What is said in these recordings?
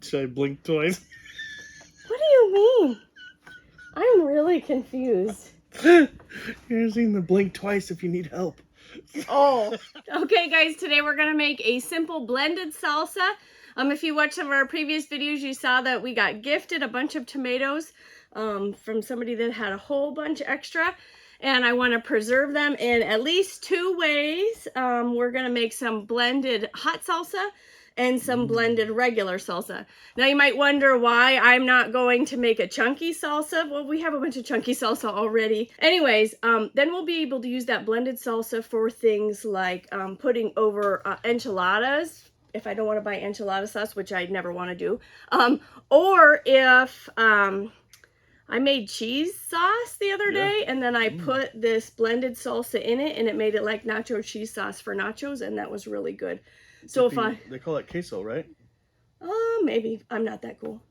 Should I blink twice? What do you mean? I'm really confused. You're seeing the blink twice if you need help. Oh. Okay, guys, today we're going to make a simple blended salsa. If you watched some of our previous videos, you saw that we got gifted a bunch of tomatoes from somebody that had a whole bunch extra. And I want to preserve them in at least two ways. We're going to make some blended hot salsa and some blended regular salsa. Now you might wonder why I'm not going to make a chunky salsa. Well, we have a bunch of chunky salsa already. Anyways, then we'll be able to use that blended salsa for things like putting over enchiladas, if I don't want to buy enchilada sauce, which I never want to do. Or if I made cheese sauce the other day, and then I put this blended salsa in it, and it made it like nacho cheese sauce for nachos, and that was really good. So They call it queso, right? Maybe. I'm not that cool.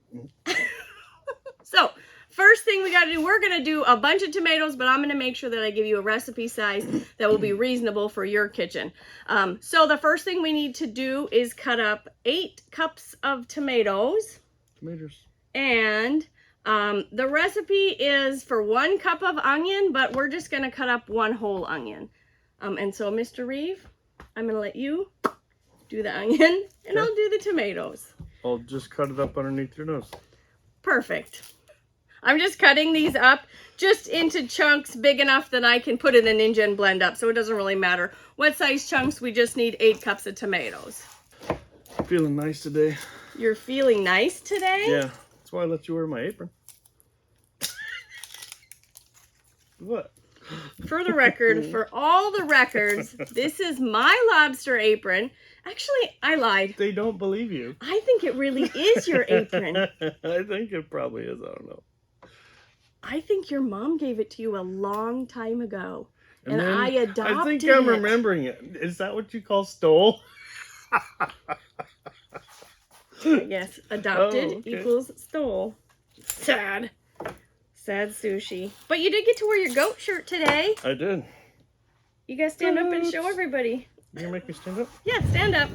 So, first thing we got to do, we're going to do a bunch of tomatoes, but I'm going to make sure that I give you a recipe size that will be reasonable for your kitchen. So the first thing we need to do is cut up 8 cups of tomatoes. And the recipe is for 1 cup of onion, but we're just going to cut up 1 whole onion. And so, Mr. Reeve, I'm going to let you do the onion, and I'll do the tomatoes. I'll just cut it up underneath your nose. Perfect. I'm just cutting these up just into chunks big enough that I can put it in Ninja and blend up, so it doesn't really matter what size chunks. We just need 8 cups of tomatoes. Feeling nice today. You're feeling nice today? Yeah, that's why I let you wear my apron. What? For the record, for all the records, this is my lobster apron. Actually, I lied. They don't believe you. I think it really is your apron. I think it probably is. I don't know. I think your mom gave it to you a long time ago. And I adopted it. I think I'm remembering it. Is that what you call stole? Yes, adopted equals stole. Sad. Sad sushi. But you did get to wear your goat shirt today. I did. You gotta stand up and show everybody. You gonna make me stand up? Yeah, stand up.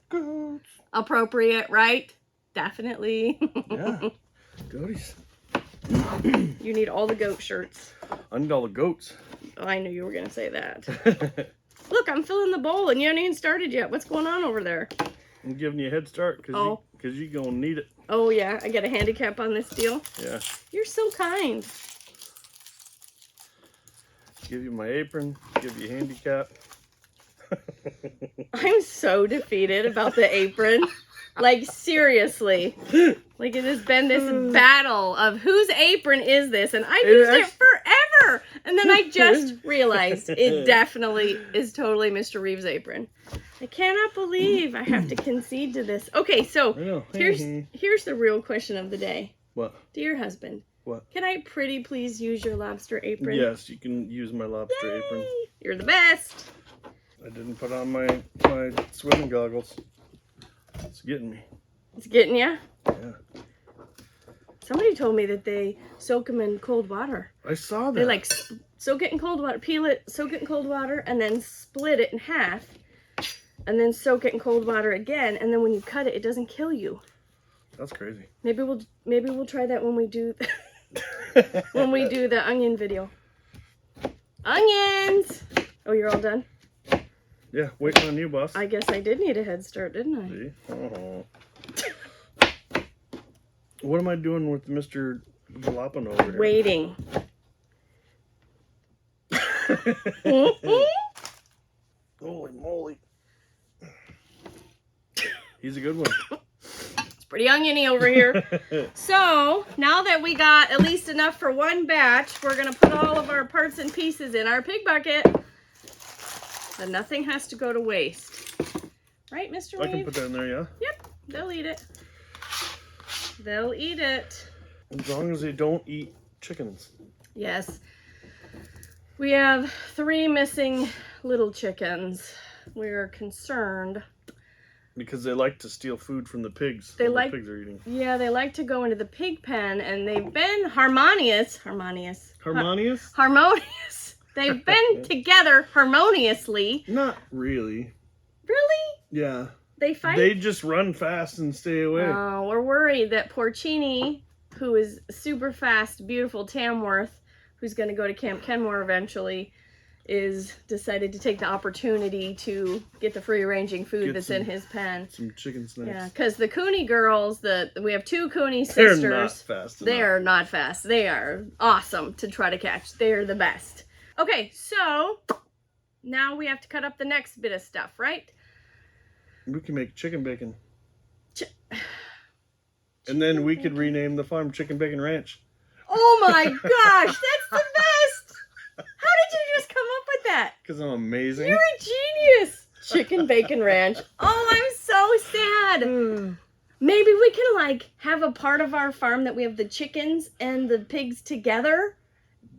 Goats. Appropriate, right? Definitely. Yeah. Goaties. You need all the goat shirts. I need all the goats. Oh, I knew you were gonna say that. Look, I'm filling the bowl and you haven't even started yet. What's going on over there? I'm giving you a head start because you're gonna need it. Oh yeah, I got a handicap on this deal. Yeah. You're so kind. Give you my apron, give you a handicap. I'm so defeated about the apron. Like, seriously. Like, it has been this battle of whose apron is this? And I used it forever. And then I just realized it definitely is totally Mr. Reeves' apron. I cannot believe I have to concede to this. Okay, so here's the real question of the day. What? Dear husband. What? Can I pretty please use your lobster apron? Yes, you can use my lobster apron. You're the best. I didn't put on my swimming goggles. It's getting me. It's getting you? Yeah. Somebody told me that they soak them in cold water. I saw that. They like soak it in cold water, peel it, soak it in cold water, and then split it in half, and then soak it in cold water again. And then when you cut it, it doesn't kill you. That's crazy. Maybe we'll try that when we do the onion video. Onions. Oh, you're all done? Yeah, waiting on you, boss. I guess I did need a head start, didn't I? See? Oh. What am I doing with Mr. Jalapeno over here? Waiting. Holy moly. He's a good one. It's pretty oniony over here. So, now that we got at least enough for 1 batch, we're going to put all of our parts and pieces in our pig bucket. So nothing has to go to waste. Right, Mr. Reeve? I can put that in there, yeah? Yep, they'll eat it. They'll eat it. As long as they don't eat chickens. Yes. We have 3 missing little chickens. We're concerned. Because they like to steal food from the pigs. The pigs are eating. Yeah, they like to go into the pig pen, and they've been harmonious. They've been together harmoniously. Not really. Really? Yeah. they fight? They just run fast and stay away. We're worried that Porcini, who is super fast, beautiful Tamworth, who's going to go to Camp Kenmore eventually, is decided to take the opportunity to get the free-ranging food that's in his pen. Some chicken snacks. Yeah, because the Cooney girls, we have 2 Cooney sisters. They're not fast enough. They are not fast. They are awesome to try to catch. They are the best. Okay, so now we have to cut up the next bit of stuff, right? We can make chicken bacon. And then we could rename the farm Chicken Bacon Ranch. Oh my gosh, that's the best! How did you just come up with that? Because I'm amazing. You're a genius! Chicken Bacon Ranch. Oh, I'm so sad. Maybe we can like have a part of our farm that we have the chickens and the pigs together.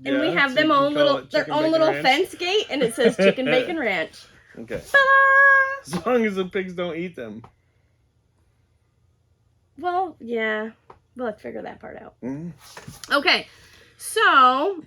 And we have their own little fence gate, and it says Chicken Bacon Ranch. Okay. Ta-da! As long as the pigs don't eat them. Well, yeah. We'll have to figure that part out. Mm-hmm. Okay. So,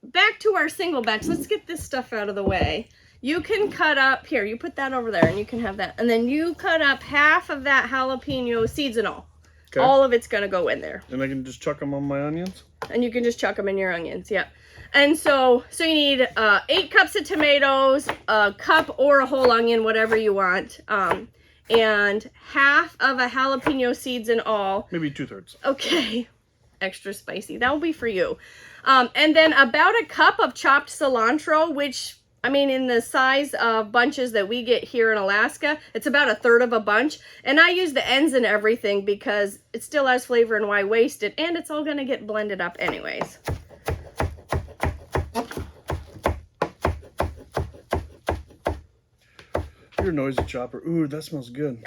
back to our single batch. Let's get this stuff out of the way. You can cut up, here, you put that over there, and you can have that. And then you cut up half of that jalapeno, seeds and all. Okay. All of it's going to go in there. And I can just chuck them on my onions? And you can just chuck them in your onions, yeah. And so you need 8 cups of tomatoes, a cup or a whole onion, whatever you want, and half of a jalapeno seeds and all. Maybe 2/3. Okay, extra spicy. That will be for you. And then about a cup of chopped cilantro, which, I mean, in the size of bunches that we get here in Alaska, it's about 1/3 of a bunch. And I use the ends and everything because it still has flavor and why waste it, and it's all going to get blended up anyways. You're a noisy chopper. Ooh, that smells good.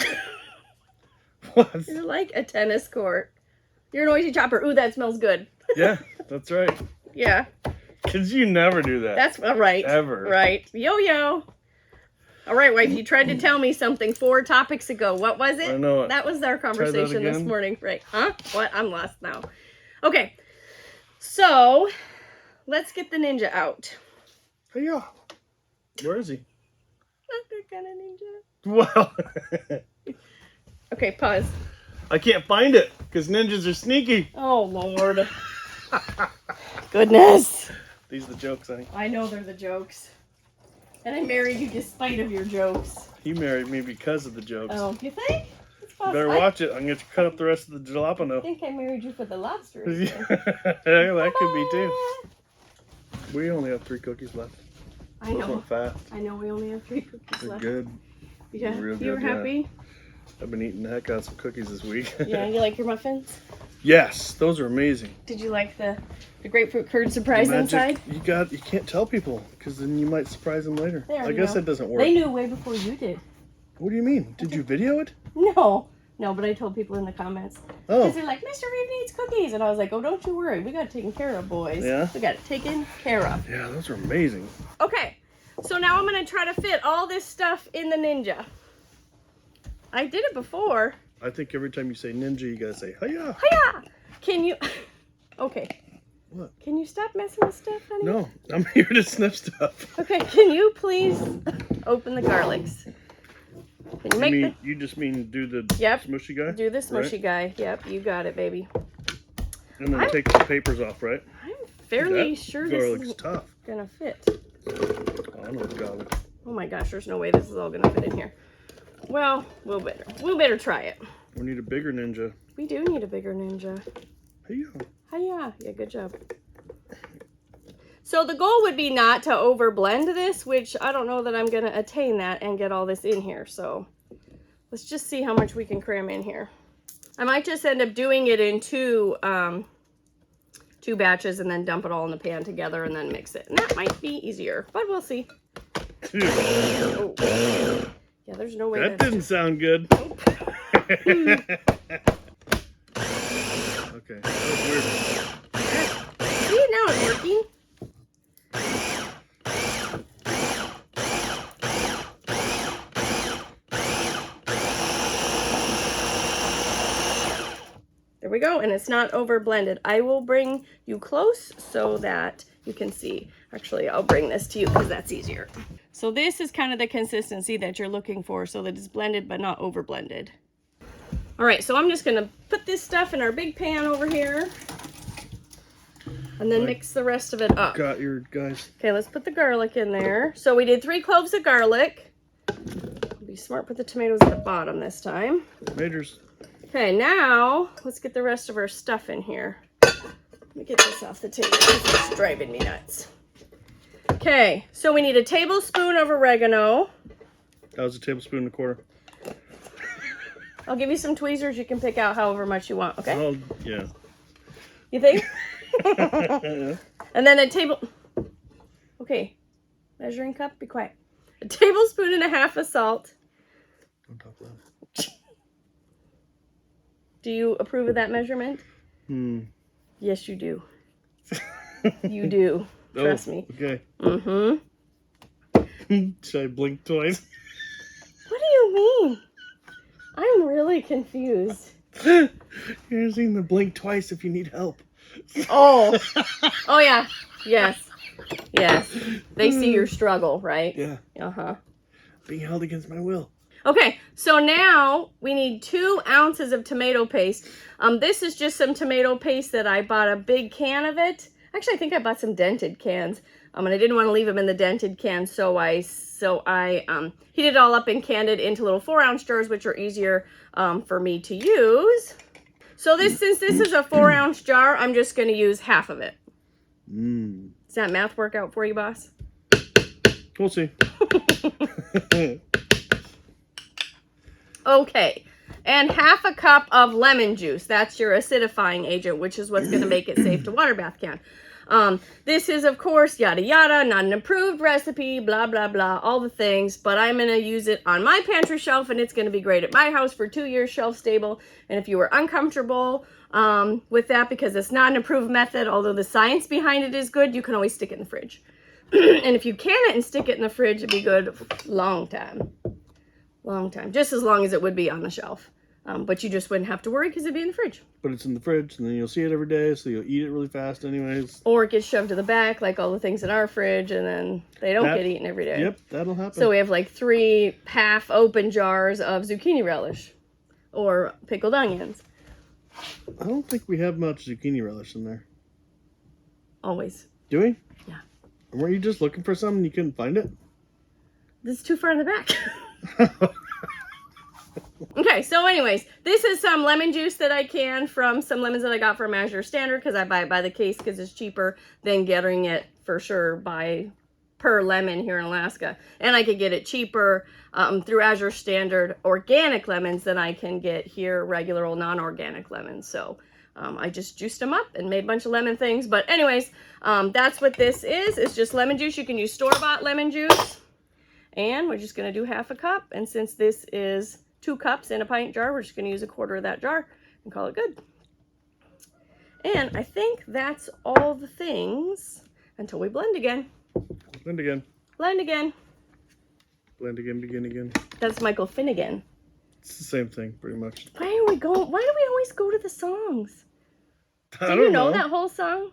What? You're like a tennis court. You're a noisy chopper. Ooh, that smells good. Yeah, that's right. Yeah. Because you never do that. That's right. Ever. Right. Yo-yo. All right, wife, you tried to tell me something 4 topics ago. What was it? I know it. That was our conversation this morning. Right. Huh? What? I'm lost now. Okay. So, let's get the ninja out. Hey, yeah. Where is he? Not that kind of ninja. Well. Okay, pause. I can't find it because ninjas are sneaky. Oh, Lord. Goodness. These are the jokes, honey. I know they're the jokes. And I married you despite of your jokes. He married me because of the jokes. Oh, you think? You better watch it. I'm going to cut up the rest of the jalapeno. I think I married you for the lobster. That could be too. We only have 3 cookies left. I know. Went fast. I know we only have 3 cookies They're left. good. Yeah, Real you were good, happy? Yeah. I've been eating the heck out of some cookies this week. Yeah, you like your muffins? Yes, those are amazing. Did you like the grapefruit curd surprise inside? You can't tell people because then you might surprise them later. I guess that doesn't work. They knew way before you did. What do you mean? Did you video it? No, but I told people in the comments. Oh. Because they're like, Mr. Reeve needs cookies. And I was like, oh, don't you worry. We got it taken care of, boys. Yeah? We got it taken care of. Yeah, those are amazing. Okay, so now I'm going to try to fit all this stuff in the Ninja. I did it before. I think every time you say ninja, you gotta say, hiya. Hiya! Can you... Okay. What? Can you stop messing with stuff, honey? No, I'm here to sniff stuff. Okay, can you please open the garlics? Can you you just mean do the smushy guy? Do the smushy guy. Yep, you got it, baby. And then take the papers off, right? I'm fairly sure this is tough. Gonna fit. Oh, I know it's garlic. Oh my gosh, there's no way this is all gonna fit in here. Well, we'll better try it. We need a bigger ninja. We do need a bigger ninja. Hiya. Hiya. Yeah, good job. So the goal would be not to overblend this, which I don't know that I'm going to attain that and get all this in here. So let's just see how much we can cram in here. I might just end up doing it in two batches and then dump it all in the pan together and then mix it. And that might be easier, but we'll see. Oh. Yeah, there's no way that didn't sound good. Nope. Okay, that was weird. See, now it's working. There we go, and it's not over blended. I will bring you close so that you can see. Actually, I'll bring this to you because that's easier. So this is kind of the consistency that you're looking for, so that it's blended but not over blended. All right, so I'm just gonna put this stuff in our big pan over here and then mix the rest of it up. Got your guys. Okay, let's put the garlic in there. So we did 3 cloves of garlic. Be smart, put the tomatoes at the bottom this time. Majors. Okay, now let's get the rest of our stuff in here. Let me get this off the table because it's driving me nuts. Okay, so we need a tablespoon of oregano. That was a tablespoon and a quarter. I'll give you some tweezers. You can pick out however much you want, okay? Oh, yeah. You think? And then a okay, measuring cup, be quiet. A tablespoon and a half of salt. Don't talk loud. Do you approve of that measurement? Yes, you do. You do. Trust me. Okay. Mm-hmm. Should I blink twice? What do you mean? I'm really confused. You're using the blink twice if you need help. Oh. Oh, yeah. Yes. Yes. They see your struggle, right? Yeah. Uh-huh. Being held against my will. Okay, so now we need 2 ounces of tomato paste. This is just some tomato paste that I bought a big can of it. Actually, I think I bought some dented cans. And I didn't want to leave them in the dented can, so I heated it all up and canned it into little 4-ounce jars, which are easier for me to use. So since this is a 4-ounce jar, I'm just going to use half of it. Does that math work out for you, boss? We'll see. Okay, and half a cup of lemon juice. That's your acidifying agent, which is what's going to make it safe to water bath can. This is, of course, yada yada, not an approved recipe, blah, blah, blah, all the things, but I'm going to use it on my pantry shelf, and it's going to be great at my house for 2 years, shelf stable. And if you were uncomfortable with that because it's not an approved method, although the science behind it is good, you can always stick it in the fridge. And if you can it and stick it in the fridge, it'd be good long time. Long time. Just as long as it would be on the shelf. But you just wouldn't have to worry because it'd be in the fridge. But it's in the fridge, and then you'll see it every day, so you'll eat it really fast anyways. Or it gets shoved to the back, like all the things in our fridge, and then they don't get eaten every day. Yep, that'll happen. So we have like 3 half-open jars of zucchini relish. Or pickled onions. I don't think we have much zucchini relish in there. Always. Do we? Yeah. And weren't you just looking for some and you couldn't find it? This is too far in the back. Okay, so anyways, this is some lemon juice that I canned from some lemons that I got from Azure Standard because I buy it by the case because it's cheaper than getting it for sure per lemon here in Alaska. And I could get it cheaper through Azure Standard organic lemons than I can get here regular old non-organic lemons. So I just juiced them up and made a bunch of lemon things. But anyways, that's what this is. It's just lemon juice. You can use store-bought lemon juice. And we're just going to do half a cup. And since this is 2 cups in a pint jar, we're just going to use a quarter of that jar and call it good. And I think that's all the things until we blend again. Blend again. Blend again. Blend again, begin again. That's Michael Finnegan. It's the same thing, pretty much. Why do we always go to the songs? I Do don't you know that whole song?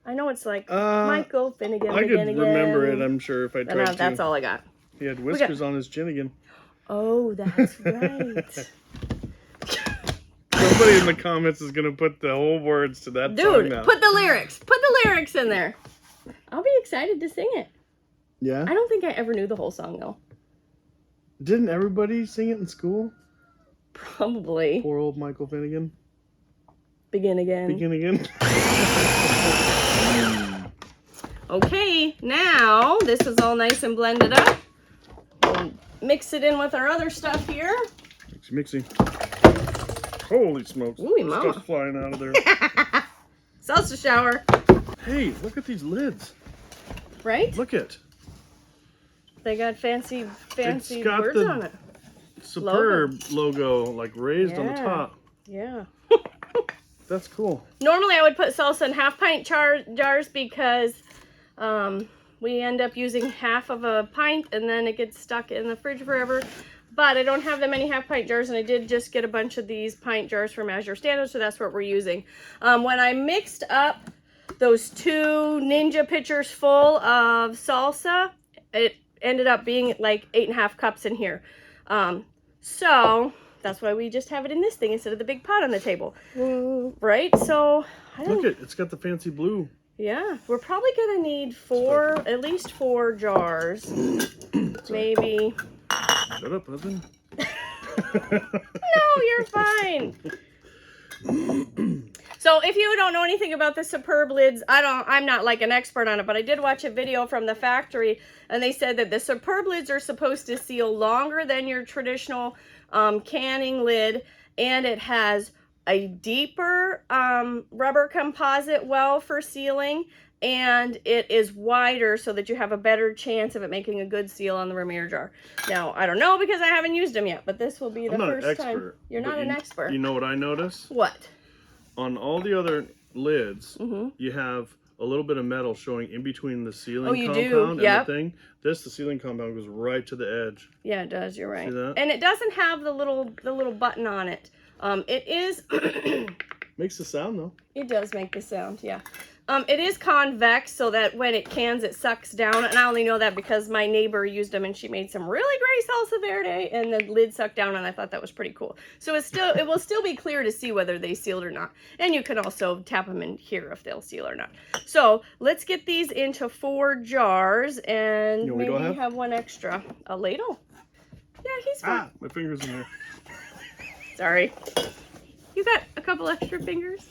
I know it's like Michael Finnegan. I could remember it, I'm sure, if I tried to. That's all I got. He had whiskers on his chin again. Oh, that's right. Somebody in the comments is going to put the whole words to that song now. Put the lyrics. Put the lyrics in there. I'll be excited to sing it. Yeah? I don't think I ever knew the whole song, though. Didn't everybody sing it in school? Probably. Poor old Michael Finnegan. Begin again. Begin again. Okay, now this is all nice and blended up. We'll mix it in with our other stuff here. Mixing. Holy smokes. Ooh, mama. Stuff's flying out of there. Salsa shower. Hey, look at these lids. Right? Look it. They got fancy got words on it. Superb logo like raised on the top. Yeah. That's cool. Normally I would put salsa in half-pint jars because we end up using half of a pint and then it gets stuck in the fridge forever. But I don't have that many half-pint jars, and I did just get a bunch of these pint jars from Azure Standard, so that's what we're using. When I mixed up those 2 Ninja pitchers full of salsa, it ended up being like 8.5 cups in here. So that's why we just have it in this thing instead of the big pot on the table. Right? So I don't... Look, it's got the fancy blue. Yeah, we're probably gonna need at least 4 jars. Maybe. Shut up, husband. No, you're fine. So if you don't know anything about the Superb lids, I'm not like an expert on it, but I did watch a video from the factory, and they said that the Superb lids are supposed to seal longer than your traditional canning lid, and it has a deeper rubber composite well for sealing, and it is wider so that you have a better chance of it making a good seal on the Vermeer jar. Now, I don't know because I haven't used them yet, but this will be the first time. You're not an expert. You know what I notice? What? On all the other lids, you have a little bit of metal showing in between the sealing compound and the thing. The sealing compound goes right to the edge. Yeah, it does. You're right. See that? And it doesn't have the little button on it. It is... Makes the sound, though. It does make the sound, yeah. It is convex, so that when it cans, it sucks down. And I only know that because my neighbor used them, and she made some really great salsa verde, and the lid sucked down, and I thought that was pretty cool. So it will still be clear to see whether they sealed or not. And you can also tap them in here if they'll seal or not. So let's get these into 4 jars, and maybe have one extra. A ladle? Yeah, he's fine. Ah, my finger's in there. Sorry. You got a couple extra fingers?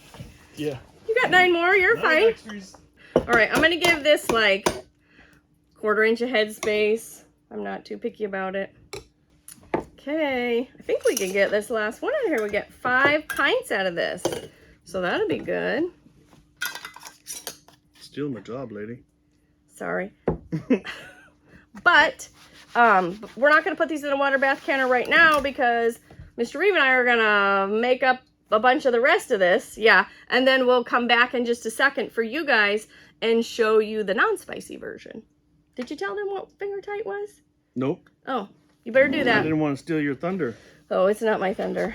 Yeah. You got 9 more, you're fine. Extras. All right, I'm gonna give this like 1/4 inch of head space. I'm not too picky about it. Okay, I think we can get this last one in here. We get 5 pints out of this. So that'll be good. Stealing my job, lady. Sorry. But we're not gonna put these in a water bath canner right now because Mr. Reeve and I are gonna make up a bunch of the rest of this, and then we'll come back in just a second for you guys and show you the non-spicy version. Did you tell them what finger tight was? Nope. Oh, you better do that. I didn't want to steal your thunder. Oh, it's not my thunder.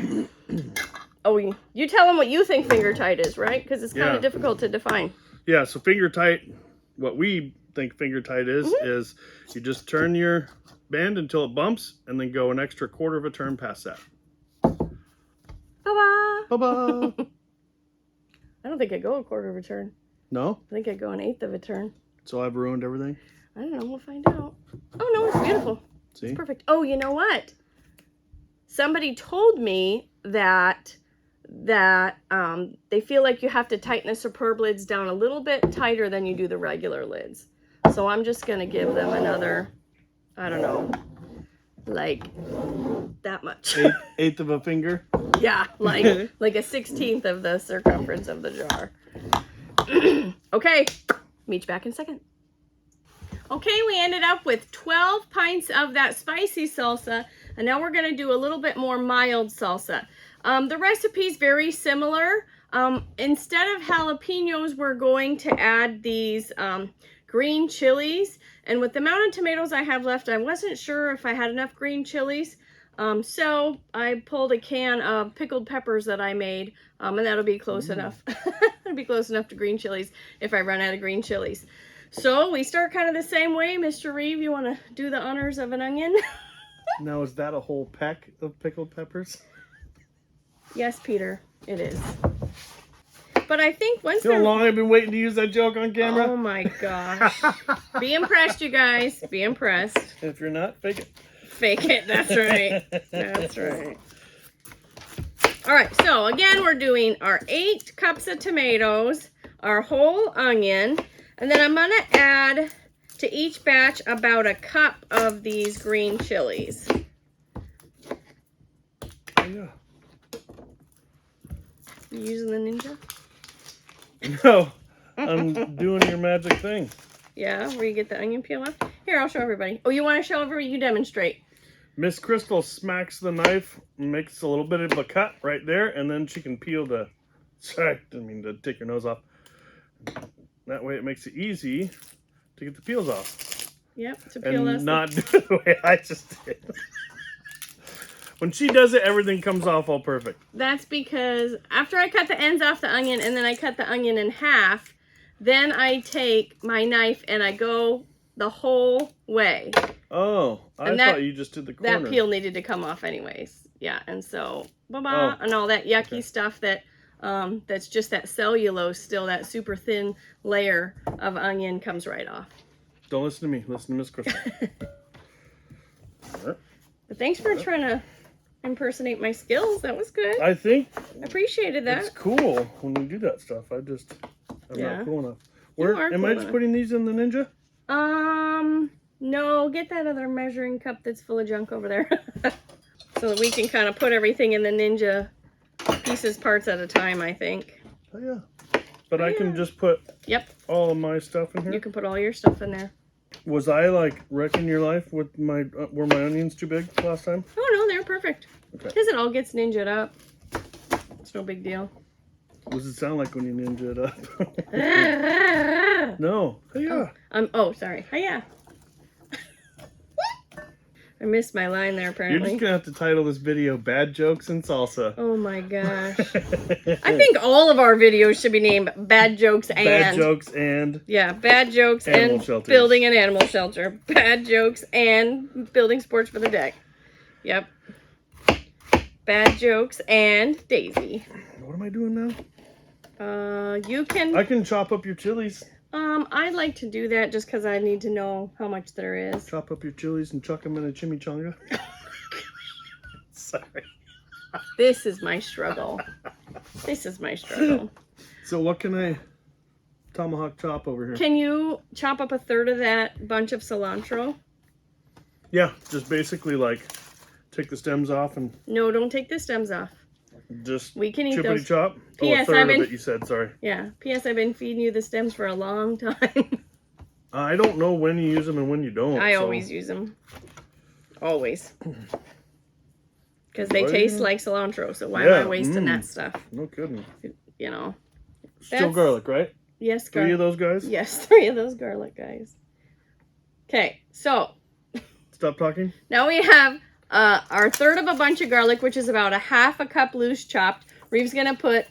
Oh, you tell them what you think finger tight is, right? Because it's kind of difficult to define. Yeah, so finger tight, what we think finger tight is you just turn your band until it bumps and then go an extra 1/4 of a turn past that. Bye-bye. Bye-bye. I don't think I go a 1/4 of a turn. No? I think I go an 1/8 of a turn. So I've ruined everything? I don't know. We'll find out. Oh, no, it's beautiful. See? It's perfect. Oh, you know what? Somebody told me that they feel like you have to tighten the Superb lids down a little bit tighter than you do the regular lids. So I'm just going to give them another, I don't know, like that much. 1/8 of a finger? Yeah, like a 1/16 of the circumference of the jar. Okay, meet you back in a second. Okay, we ended up with 12 pints of that spicy salsa, and now we're going to do a little bit more mild salsa. The recipe's very similar. Instead of jalapenos, we're going to add these green chilies, and with the amount of tomatoes I have left, I wasn't sure if I had enough green chilies. So I pulled a can of pickled peppers that I made, and that'll be close enough. It'll be close enough to green chilies if I run out of green chilies. So we start kind of the same way. Mr. Reeve, you want to do the honors of an onion? Now, is that a whole peck of pickled peppers? Yes, Peter, it is. But I think once You know how long I've been waiting to use that joke on camera? Oh my gosh. Be impressed, you guys. Be impressed. If you're not, fake it. Fake it. That's right. That's right. All right. So again, we're doing our 8 cups of tomatoes, our whole onion, and then I'm going to add to each batch about a cup of these green chilies. Oh, yeah. You using the ninja? No, I'm doing your magic thing. Yeah, where you get the onion peel off. Here, I'll show everybody. Oh, you want to show everybody? You demonstrate. Miss Crystal smacks the knife, makes a little bit of a cut right there, and then she can peel the... Sorry, I didn't mean to take your nose off. That way it makes it easy to get the peels off. Yep, to peel and not do it the way I just did. When she does it, everything comes off all perfect. That's because after I cut the ends off the onion and then I cut the onion in half, then I take my knife and I go the whole way. Oh, I And that- thought you just did the corner. That peel needed to come off anyways. Yeah, and so and all that yucky stuff that that's just that cellulose still, that super thin layer of onion comes right off. Don't listen to me. Listen to Miss Crystal. But thanks for trying to impersonate my skills. That was good. I think I appreciated that. it's cool when we do that stuff. I'm not cool enough. Am I just putting these in the Ninja? No, get that other measuring cup that's full of junk over there. So that we can kind of put everything in the Ninja pieces, parts at a time, I think. Oh, yeah. But I can just put all of my stuff in here? You can put all your stuff in there. Was I, like, wrecking your life with my, were my onions too big last time? Oh, no, they're perfect. Okay. Because it all gets ninja'd up. It's no big deal. What does it sound like when you ninja it up? No. Hiya. Oh, sorry. Hiya. I missed my line there, apparently. You're just going to have to title this video, Bad Jokes and Salsa. Oh, my gosh. I think all of our videos should be named Bad Jokes and... Bad Jokes and... Yeah, Bad Jokes and shelters. Building an animal shelter. Bad Jokes and building sports for the deck. Yep. Bad Jokes and Daisy. What am I doing now? You can... I can chop up your chilies. I'd like to do that just because I need to know how much there is. Chop up your chilies and chuck them in a chimichanga. Sorry. This is my struggle. This is my struggle. So what can I tomahawk chop over here? Can you chop up a third of that bunch of cilantro? Yeah, just basically like take the stems off and... No, don't take the stems off. Just we can eat chippity those. chop? P.S. Oh, a third of it, you said, sorry. Yeah. P.S. I've been feeding you the stems for a long time. I don't know when you use them and when you don't. I always use them. Always. Because they taste like cilantro, so why am I wasting that stuff? No kidding. You know. Still garlic, right? Yes, garlic. 3 of those guys? Yes, 3 of those garlic guys. Okay, so. Stop talking. Now we have our third of a bunch of garlic, which is about a half a cup loose chopped. Reeve's going to put...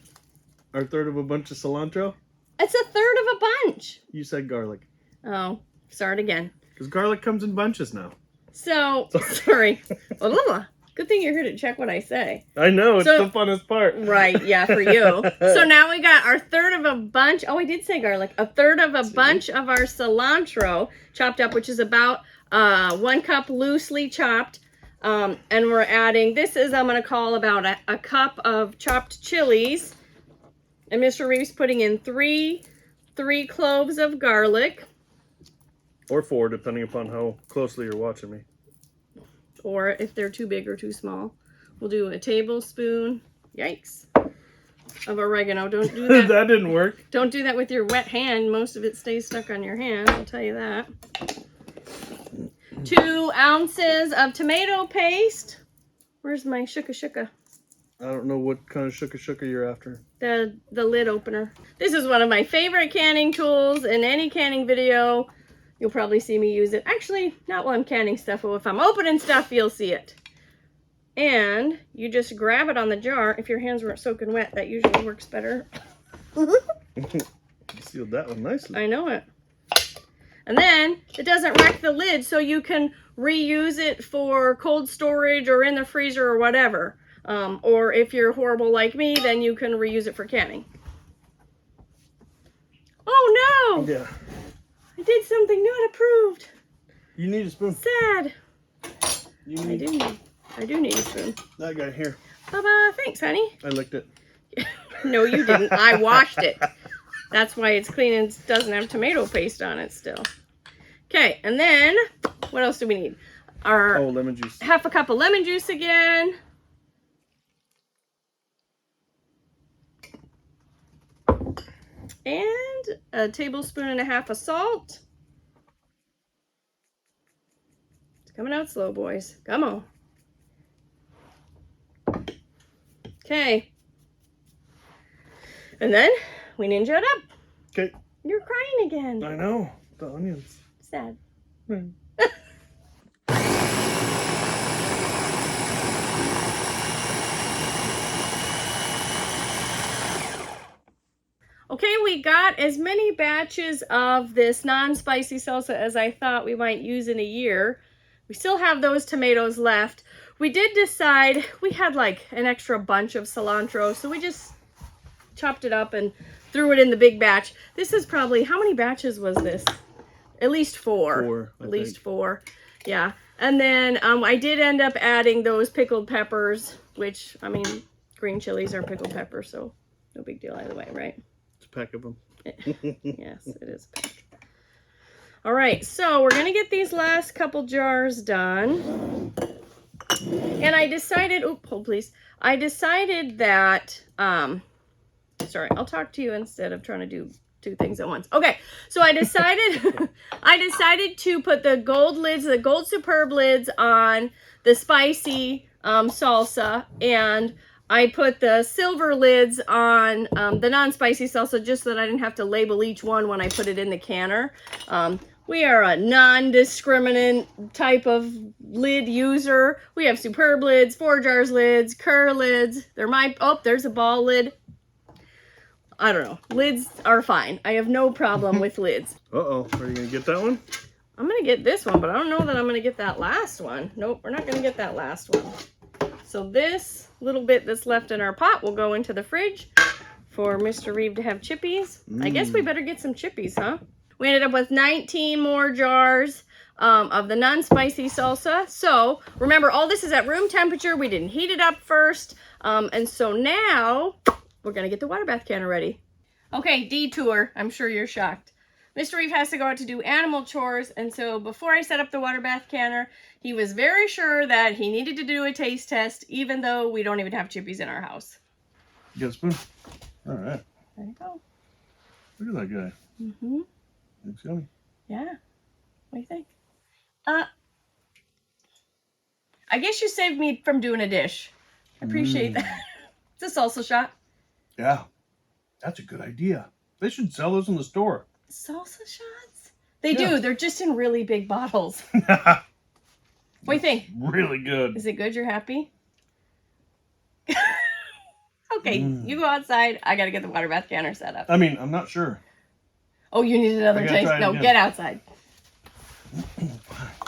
Our third of a bunch of cilantro? It's a third of a bunch. You said garlic. Oh, start again. Because garlic comes in bunches now. So, sorry. Good thing you're here to check what I say. I know, it's the funnest part. Right, yeah, for you. So now we got our third of a bunch. Oh, I did say garlic. A third of a bunch of our cilantro chopped up, which is about 1 cup loosely chopped. And we're adding, this is, I'm going to call about a cup of chopped chilies. And Mr. Reeves putting in three cloves of garlic. Or 4, depending upon how closely you're watching me. Or if they're too big or too small. We'll do a tablespoon, yikes, of oregano. Don't do that. That didn't work. Don't do that with your wet hand. Most of it stays stuck on your hand, I'll tell you that. 2 ounces of tomato paste. Where's my shuka? I don't know what kind of shuka you're after. The lid opener. This is one of my favorite canning tools. In any canning video, you'll probably see me use it. Actually, not while I'm canning stuff, but if I'm opening stuff, you'll see it. And you just grab it on the jar. If your hands weren't soaking wet, that usually works better. You sealed that one nicely. I know it. And then it doesn't wreck the lid, so you can reuse it for cold storage or in the freezer or whatever. Or if you're horrible like me, then you can reuse it for canning. Oh no! Yeah. I did something not approved. You need a spoon. Sad. I do need a spoon. That guy here. Bye-bye. Thanks, honey. I licked it. No, you didn't. I washed it. That's why it's clean and doesn't have tomato paste on it still. Okay, and then what else do we need? Our lemon juice. Half a cup of lemon juice again. And a tablespoon and a half of salt. It's coming out slow, boys. Come on. Okay. And then we ninja it up. Okay. You're crying again. I know. The onions. Sad. Okay, we got as many batches of this non-spicy salsa as I thought we might use in a year. We still have those tomatoes left. We did decide, we had like an extra bunch of cilantro, so we just chopped it up and threw it in the big batch. This is probably, how many batches was this? At least four. At least four. Yeah. And then I did end up adding those pickled peppers, which, I mean, green chilies are pickled peppers, so no big deal either way, right? It's a pack of them. Yes, it is a pack. All right, so we're going to get these last couple jars done. And I decided, hold please. I decided that, sorry, I'll talk to you instead of trying to do two things at once. Okay, so I decided, I decided to put the gold lids, the gold superb lids on the spicy salsa, and I put the silver lids on the non-spicy salsa just so that I didn't have to label each one when I put it in the canner. We are a non-discriminant type of lid user. We have superb lids, 4 jars lids, Kerr lids. They're my, oh, there's a ball lid. I don't know. Lids are fine. I have no problem with lids. Uh-oh. Are you going to get that one? I'm going to get this one, but I don't know that I'm going to get that last one. Nope, we're not going to get that last one. So this little bit that's left in our pot will go into the fridge for Mr. Reeve to have chippies. I guess we better get some chippies, huh? We ended up with 19 more jars of the non-spicy salsa. So remember, all this is at room temperature. We didn't heat it up first. And so now we're going to get the water bath canner ready. Okay, detour. I'm sure you're shocked. Mr. Reeve has to go out to do animal chores. And so before I set up the water bath canner, he was very sure that he needed to do a taste test, even though we don't even have chippies in our house. You got a spoon? All right. There you go. Look at that guy. Mm-hmm. Looks yummy. Yeah. What do you think? I guess you saved me from doing a dish. I appreciate that. It's a salsa shot. Yeah. That's a good idea. They should sell those in the store. Salsa shots? They do. They're just in really big bottles. What do you think? Really good. Is it good? You're happy? Okay, you go outside. I got to get the water bath canner set up. I mean, I'm not sure. Oh, you need another taste? No, get outside.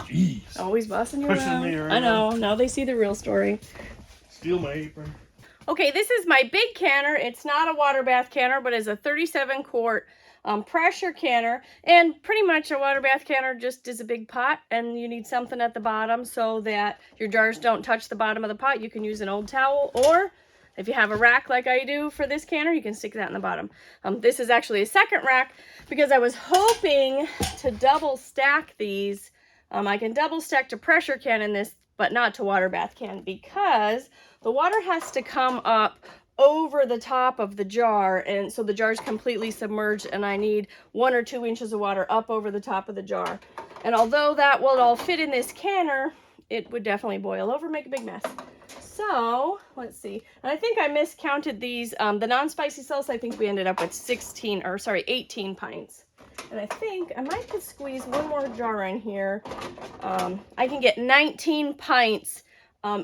Jeez. Always bossing you Pushing around. me around. I know. Now they see the real story. Steal my apron. Okay, this is my big canner. It's not a water bath canner, but it's a 37 quart pressure canner. And pretty much a water bath canner just is a big pot, and you need something at the bottom so that your jars don't touch the bottom of the pot. You can use an old towel, or if you have a rack like I do for this canner, you can stick that in the bottom. This is actually a second rack because I was hoping to double stack these. I can double stack to pressure can in this, but not to water bath can, because the water has to come up over the top of the jar, and so the jar is completely submerged, and I need 1 or 2 inches of water up over the top of the jar. And although that will all fit in this canner, it would definitely boil over, make a big mess. So let's see, and I think I miscounted these. The non-spicy salsa, I think we ended up with 18 pints. And I think I might could squeeze one more jar in here. I can get 19 pints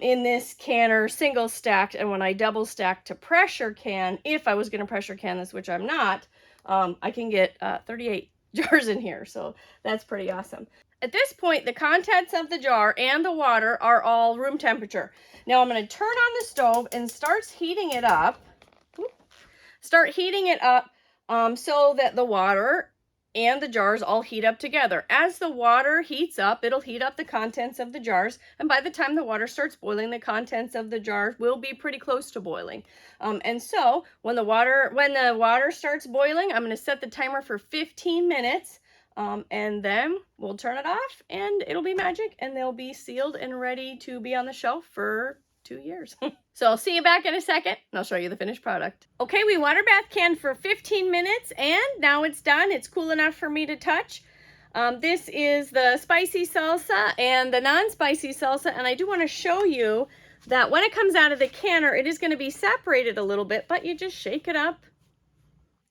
in this canner, single stacked, and when I double stack to pressure can, if I was going to pressure can this, which I'm not, I can get 38 jars in here, so that's pretty awesome. At this point, the contents of the jar and the water are all room temperature. Now I'm going to turn on the stove and start heating it up. Start heating it up so that the water and the jars all heat up together. As the water heats up, it'll heat up the contents of the jars, and by the time the water starts boiling, the contents of the jar will be pretty close to boiling. And so when the water starts boiling, I'm going to set the timer for 15 minutes, and then we'll turn it off, and it'll be magic, and they'll be sealed and ready to be on the shelf for 2 years. So I'll see you back in a second, and I'll show you the finished product. Okay, we water bath canned for 15 minutes, and now it's done. It's cool enough for me to touch. This is the spicy salsa and the non-spicy salsa, and I do want to show you that when it comes out of the canner, it is going to be separated a little bit, but you just shake it up,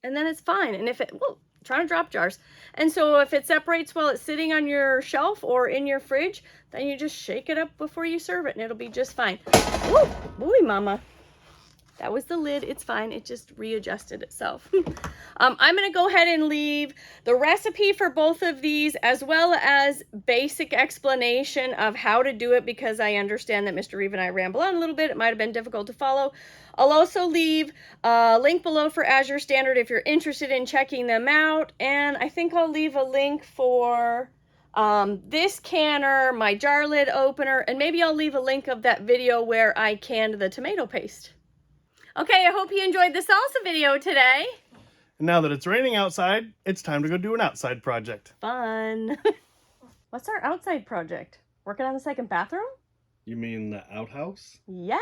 and then it's fine. And if it, whoa, trying to drop jars. And so if it separates while it's sitting on your shelf or in your fridge, then you just shake it up before you serve it, and it'll be just fine. Woo, boy, mama. That was the lid. It's fine. It just readjusted itself. I'm going to go ahead and leave the recipe for both of these as well as basic explanation of how to do it, because I understand that Mr. Reeve and I ramble on a little bit. It might have been difficult to follow. I'll also leave a link below for Azure Standard if you're interested in checking them out. And I think I'll leave a link for this canner, my jar lid opener, and maybe I'll leave a link of that video where I canned the tomato paste. Okay, I hope you enjoyed the salsa video today. And now that it's raining outside, it's time to go do an outside project. Fun. What's our outside project? Working on the second bathroom? You mean the outhouse? Yeah.